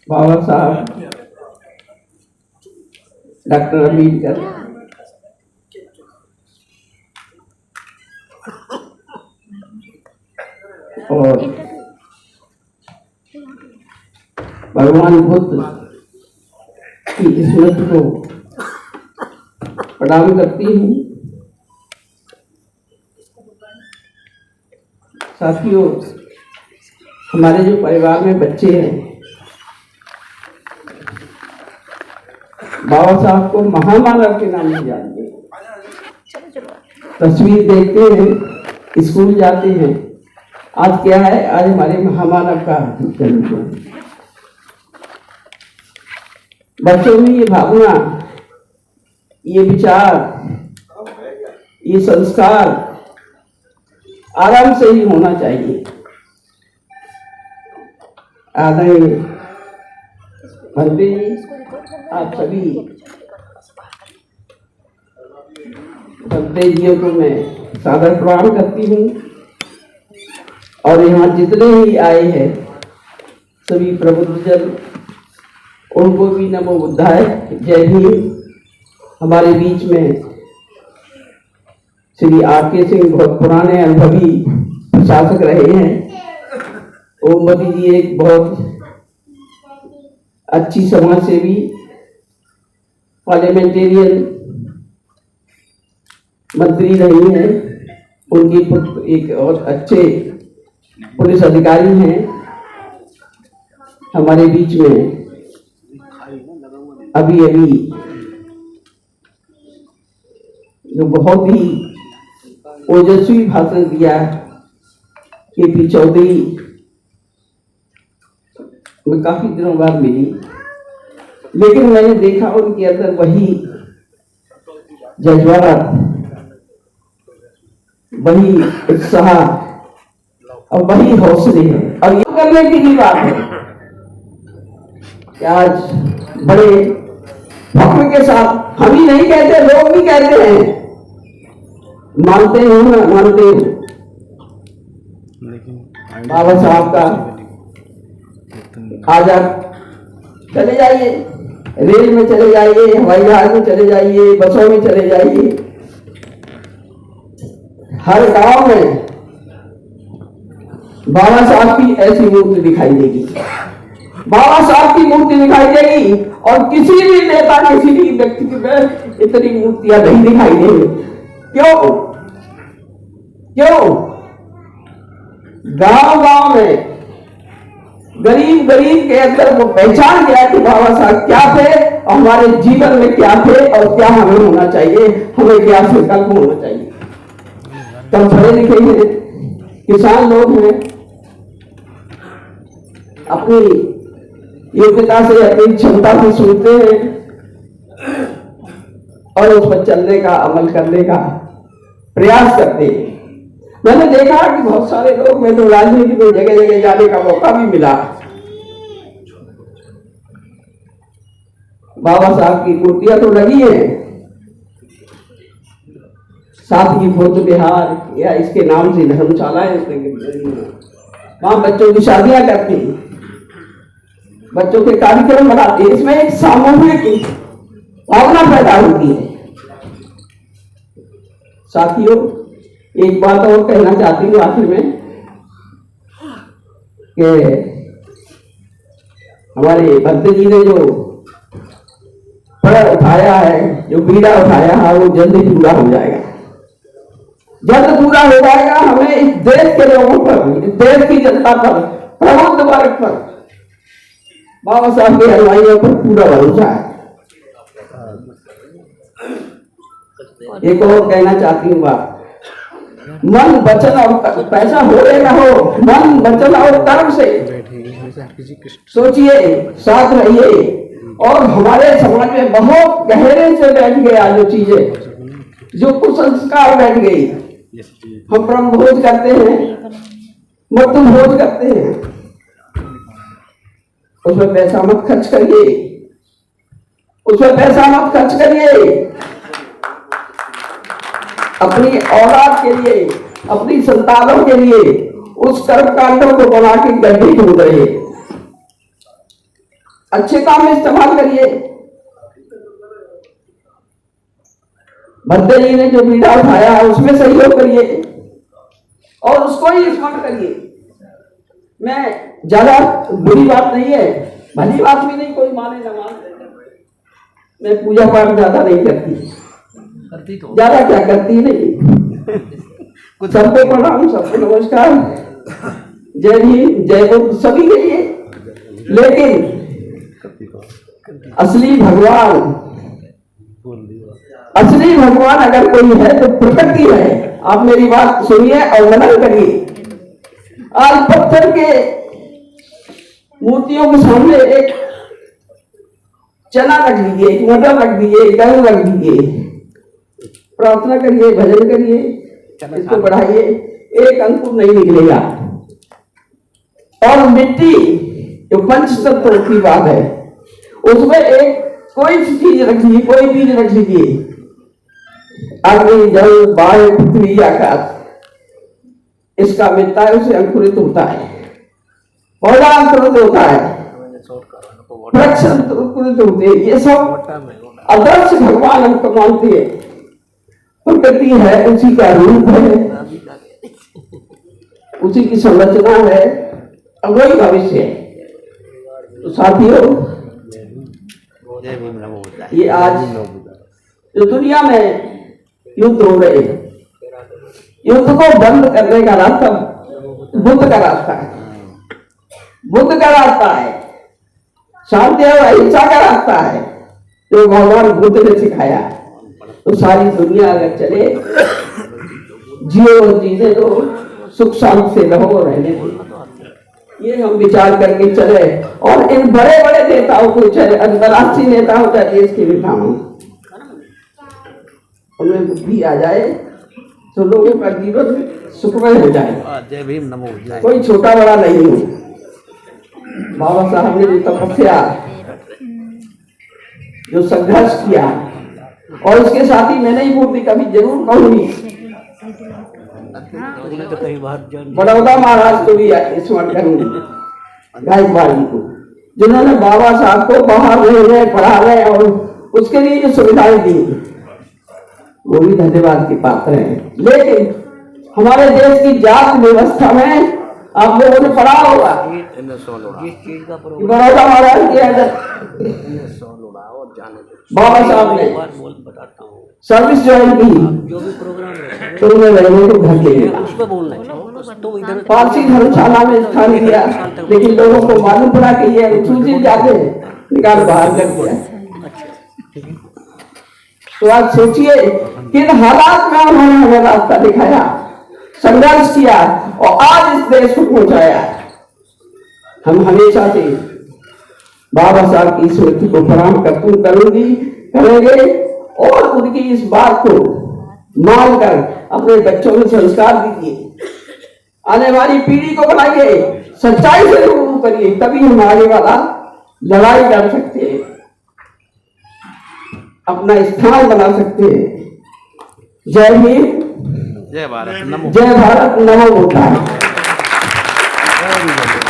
बाबा साहब डॉक्टर अम्बेडकर और भगवान बुद्ध की स्मृति को प्रणाम करती हूँ। साथियों, हमारे जो परिवार में बच्चे हैं, बाबा साहब को महामानव के नाम से जानते हैं। तस्वीर देखते हैं, स्कूल जाते हैं। आज क्या है? आज हमारे महामानव का जन्मदिन। बच्चों में ये भावना, ये विचार, ये संस्कार आराम से ही होना चाहिए। आदरणीय मंत्री जी, आप सभी संतजियों को मैं सादर प्रणाम करती हूँ और यहाँ जितने ही आए हैं सभी प्रबुद्धजन, उनको भी नमो बुद्धाय, जय भीम। हमारे बीच में श्री आर.के. सिंह बहुत पुराने अनुभवी प्रशासक रहे हैं। ओमवती जी एक बहुत अच्छी समाज सेवी, पार्लियामेंटेरियन मंत्री रही हैं। उनकी पुत्र एक और अच्छे पुलिस अधिकारी हैं। हमारे बीच में अभी जो बहुत ही ओजस्वी भाषण दिया के.पी. चौधरी, मैं काफी दिनों बाद मिली, लेकिन मैंने देखा उनके अंदर वही जज्बात, वही उत्साह और वही हौसले हैं। और ये करने की भी बात है कि आज बड़े फख्र के साथ, हम ही नहीं कहते, लोग भी कहते हैं, मानते हैं ना मानते हैं, बाबा साहब का आज आप चले जाइए, रेल में चले जाइए, हवाई जहाज में चले जाइए, बसों में चले जाइए, हर गांव में बाबा साहब की ऐसी मूर्ति दिखाई देगी, बाबा साहब की मूर्ति दिखाई देगी। और किसी भी नेता, किसी भी व्यक्ति में इतनी मूर्तियां नहीं दिखाई देंगी। क्यों? गांव गांव में गरीब के अंदर वो पहचान गया कि बाबा साहब क्या थे और हमारे जीवन में क्या थे और क्या हमें होना चाहिए, हमें क्या संकल्प होना चाहिए। तब पढ़े लिखे हैं, किसान लोग हैं, अपनी योग्यता से, अपनी क्षमता से सोचते हैं और उस पर चलने का, अमल करने का प्रयास करते हैं। मैंने देखा कि बहुत सारे लोग, मैं तो राजनीति में जगह जगह जाने का मौका भी मिला, बाबा साहब की मूर्तियां तो लगी है, साथ ही बुद्ध विहार या इसके नाम से धर्मशालाएं, वहां बच्चों की शादियां करती हैं, बच्चों के कार्यक्रम बनाते हैं। इसमें एक सामूहिक भावना पैदा होती है। साथियों, एक बात और कहना चाहती हूँ आखिर में कि हमारे भक्त जी ने जो प्रण उठाया है, जो बीड़ा उठाया है, वो जल्दी पूरा हो जाएगा, जल्द पूरा हो जाएगा। हमें इस देश के लोगों पर, इस देश की जनता पर, प्रबुद्ध वर्ग पर, बाबा साहब के अनुयायियों पर पूरा भरोसा है। एक और कहना चाहती हूँ बात, मन, वचन और पैसा हो या ना हो, मन, वचन और कर्म से सोचिए, साथ रहिए। और हमारे समाज में बहुत गहरे से बैठ गया जो चीजें, जो कुसंस्कार बैठ गई। हम ब्रह्म भोज करते हैं, मृत्यु भोज करते हैं, उसमें पैसा मत खर्च करिए, उसमें पैसा मत खर्च करिए। अपनी औलाद के लिए, अपनी संतानों के लिए उस कर्म कांडों को बना के गड्ढे खोद रहे। अच्छे काम में इस्तेमाल करिए। भद्दे जी ने जो बीड़ा उठाया है उसमें सहयोग करिए और उसको ही स्मरण करिए। मैं ज्यादा बुरी बात नहीं है, भली बात भी नहीं, कोई माने ना माने, मैं पूजा पाठ ज्यादा नहीं करती, ज्यादा क्या करती नहीं। सबको प्रणाम, सबको नमस्कार, जय भीम, जय बुद्ध सभी के लिए। लेकिन असली भगवान अगर कोई है तो प्रकृति है। आप मेरी बात सुनिए और मनन करिए। आज पत्थर के मूर्तियों के सामने एक चना रख दीजिए, एक मटर रख दीजिए, एक दाल रख दीजिए, प्रार्थना करिए, भजन करिए, इसको बढ़ाइए, एक अंकुर नहीं निकलेगा। और मिट्टी जो पंच तत्व की बात है उसमें एक कोई चीज रख लीजिए, कोई बीज रख लीजिए, अग्नि, जल, वायु, पृथ्वी, आकाश, इसका मिलता है, उसे अंकुरित होता है, पौधा अंकुरित होता है, वृक्ष अंकुरित होते हैं। ये सब आदर्श भगवान हमको मानते हैं। प्रकृति है, उसी का रूप है, उसी की संरचना है, और वही भविष्य है। तो साथियों, ये आज जो दुनिया में युद्ध हो रहे हैं, युद्ध को बंद करने का रास्ता बुद्ध का रास्ता है। बुद्ध का रास्ता है, शांति और अहिंसा का रास्ता है जो भगवान बुद्ध ने सिखाया। तो सारी दुनिया अगर चले, जियो और जीने दो, सुख शांति से रहो, रहने दो, ये हम विचार करके चले। और इन बड़े बड़े नेताओं को, चाहे अंतर्राष्ट्रीय नेता हो चाहे देश के नेता हो, उनमें बुद्धि आ जाए तो लोगों का जीवन सुखमय हो जाए। जय भीम, नमो बुद्धाय। कोई छोटा बड़ा नहीं हो। बाबा साहब ने जो तपस्या, जो संघर्ष किया, और इसके साथ ही मैंने ही मूर्ति कभी जरूर कहूंगी, बड़ौदा महाराज को भी स्मरण करूंगी, गायकवाड़ जी को, जिन्होंने बाबा साहब को बाहर ले गए, पढ़ा रहे और उसके लिए जो सुविधाएं दी, वो भी धन्यवाद के पात्र हैं। लेकिन हमारे देश की जात व्यवस्था में आप लोगों ने पढ़ा होगा बड़ौदा महाराज के अंदर बाबा साहब ने सर्विस ज्वाइन की, तो उन्हें रहने को घर ले गया, पारसी धर्मशाला में स्थान दिया। लेकिन लोगों को मालूम पड़ा कि ये अनुसूचित जाते निकाल बाहर कर दिया। तो आज सोचिए किन हालात में उन्होंने हमें रास्ता दिखाया, संघर्ष किया और आज इस देश को पहुंचाया। हम हमेशा से बाबा साहब की स्मृति को प्रणाम करेंगे और उनकी इस बात को मानकर अपने बच्चों में संस्कार दीजिए, आने वाली पीढ़ी को बनाइए, सच्चाई से रूबरू करिए, तभी हम आगे वाला लड़ाई कर सकते हैं, अपना स्थान बना सकते हैं। जय भीम, जय भारत, नमो जय भारत, नमो बुद्धाय।